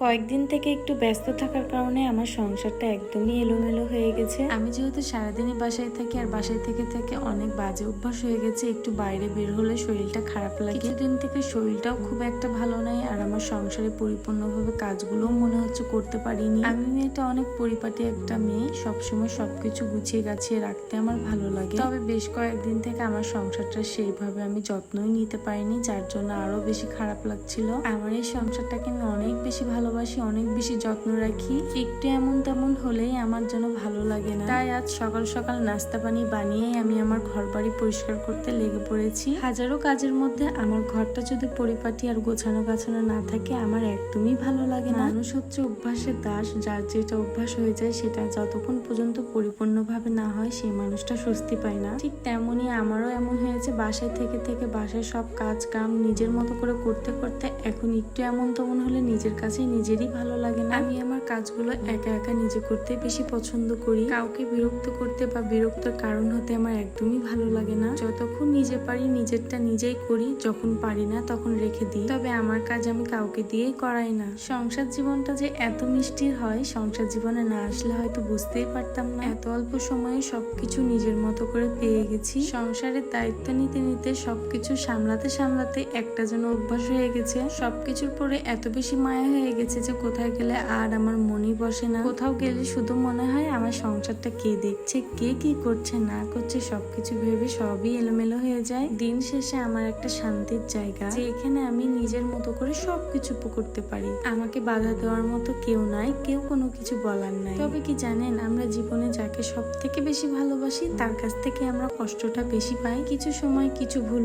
কয়েকদিন থেকে একটু ব্যস্ত থাকার কারণে আমার সংসারটা একদমই এলোমেলো হয়ে গেছে। আমি যেহেতু সারাদিনই বাসায় থাকি আর বাসায় থেকে থেকে অনেক বাজে অভ্যাস হয়ে গেছে, একটু বাইরে বের হলে শরীরটা খারাপ লাগে। কিছুদিন থেকে শরীরটাও খুব একটা ভালো নাই, আর আমার সংসারে পরিপূর্ণভাবে কাজগুলোও মনে হচ্ছে করতে পারিনি। আমি মেয়েটা অনেক পরিপাটি একটা মেয়ে, সবসময় সবকিছু গুছিয়ে গাছিয়ে রাখতে আমার ভালো লাগে। তবে বেশ কয়েকদিন থেকে আমার সংসারটা সেইভাবে আমি যত্নই নিতে পারিনি, যার জন্য আরো বেশি খারাপ লাগছিল। আমার এই সংসারটাকে আমি অনেক বেশি ভালোবাসি, অনেক বেশি যত্ন রাখি। একটু এমন তেমন হলেই আমার যেন ভালো লাগে না। তাই আজ সকাল সকাল নাস্তা পানি বানিয়ে আমি আমার ঘর বাড়ি পরিষ্কার করতে লেগে পড়েছি। হাজারো কাজের মধ্যে আমার ঘরটা যদি পরিপাটি আর গোছানো গাছানো না থাকে আমার একদমই ভালো লাগে না। মানুষ হচ্ছে অভ্যাসের দাস, যার যেটা অভ্যাস হয়ে যায় সেটা যতক্ষণ পর্যন্ত পরিপূর্ণভাবে না হয় সেই মানুষটা স্বস্তি পায় না। ঠিক তেমনই আমারও এমন হয়েছে, বাসায় থেকে থেকে বাসায় সব কাজ কাম নিজের মতো করে করতে করতে এখন একটু এমন তেমন হলে নিজের কাছে নিজেরই ভালো লাগে না। আমি আমার কাজগুলো একা একা নিজে করতে বেশি পছন্দ করি। কাউকে বিরক্ত করতে বা বিরক্তের কারণ হতে আমার একদমই ভালো লাগে না। যতক্ষণ নিজে পারি নিজেরটা নিজেই করি, যখন পারি না তখন রেখে দিই। তবে আমার কাজ আমি কাউকে দিয়েই করাই না। সংসার জীবনটা যে এত মিষ্টির হয়, সংসার জীবনে না আসলে হয়তো বুঝতেই পারতাম না। এত অল্প সময়ে সবকিছু নিজের মতো করে পেয়ে গেছি। সংসারের দায়িত্ব নিতে নিতে সবকিছু সামলাতে সামলাতে একটা যেন অভ্যাস হয়ে গেছে। সবকিছুর পরে এত বেশি মায়া হয়ে গেছে যে কোথায় গেলে আর আমার মনই বসে না। কোথাও গেলে শুধু মনে হয় আমার সংসারটা কে দেখছে, কে কি করছে না করছে সবকিছু ভেবে সবই এলোমেলো হয়ে যায়। দিন শেষে আমার একটা শান্তির জায়গা, যে এখানে আমি নিজের মতো করে সবকিছু করতে পারি। আমাকে বাধা দেওয়ার মতো কেউ নাই, কেউ কোনো কিছু বলার নাই। তবে কি জানেন, আমরা জীবনে যাকে সব থেকে বেশি ভালোবাসি তার কাছ থেকে আমরা কষ্টটা বেশি পাই। কিছু সময় কিছু ভুল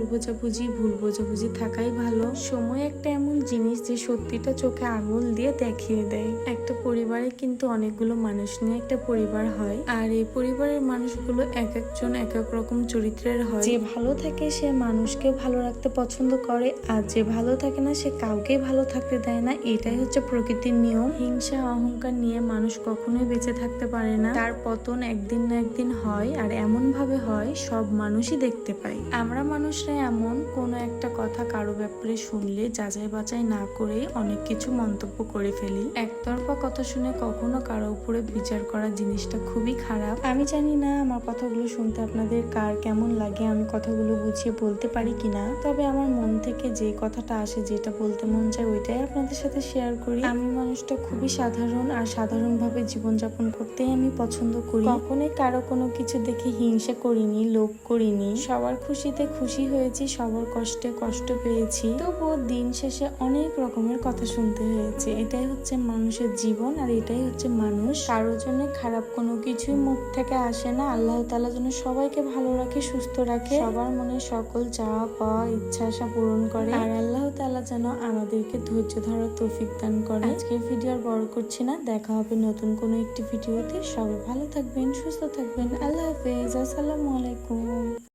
বোঝাবুঝি থাকাই ভালো। সময় একটা এমন জিনিস যে সত্যিটা চোখে আঙুল দিয়ে দেখিয়ে দেয়। একটা পরিবারে কিন্তু অনেকগুলো মানুষ নিয়ে একটা পরিবার হয়, আর এই পরিবারের মানুষগুলো এক একজন এক এক রকম চরিত্রের হয়। যে ভালো থাকে সে মানুষকে ভালো রাখতে পছন্দ করে, আর যে ভালো থাকে না সে কাউকে ভালো থাকতে দেয় না। এটাই হচ্ছে প্রকৃতির নিয়ম। হিংসা অহংকার নিয়ে মানুষ কখনোই বেঁচে থাকতে পারে না। তার পতন একদিন না একদিন হয়, আর এমন ভাবে হয় সব মানুষই দেখতে পায়। আমরা মানুষরা এমন কোনো একটা কথা কারো ব্যাপারে শুনলে যাচাই বাছাই না করে অনেক কিছু মন্তব্য করে ফেলি। একতরফা কথা শুনে কখনো কারো উপরে বিচার করা জিনিসটা খুবই খারাপ। আমি জানি না আমার কথাগুলো শুনতে আপনাদের কার কেমন লাগে, আমি কথাগুলো বুঝিয়ে বলতে পারি কিনা। তবে আমার মন থেকে যে কথাটা আসে, যেটা বলতে মন চায় ওইটাই আপনাদের সাথে শেয়ার করি। আমি মানুষটা খুবই সাধারণ, আর সাধারণভাবে জীবনযাপন করতেই আমি পছন্দ করি। কখনোই কারো কোনো কিছু দেখে হিংসা করিনি, লোভ করিনি। সবার খুশিতে খুশি হয়েছি, সবার কষ্টে কষ্ট পেয়েছি। তবুও দিন শেষে অনেক রকমের কথা শুনতে হয়েছে। এটাই হচ্ছে মানুষের জীবন, আর এটাই হচ্ছে মানুষ। কারোর জন্য খারাপ কোনো কিছুই মুখ থেকে আসে না। আল্লাহ তাআলা যেন সবাইকে ভালো রাখে, সুস্থ রাখে, সবার মনে সকল চাওয়া পাওয়া ইচ্ছা আশা পূরণ করে, আর আল্লাহ তাআলা যেন আমাদেরকে ধৈর্য ধরার তৌফিক দান করে। আজকের ভিডিও আর বড় করছি না, দেখা হবে নতুন কোনো একটি ভিডিওতে। সবাই ভালো থাকবেন, সুস্থ থাকবেন। আল্লাহ হাফেজ, আসসালামু আলাইকুম।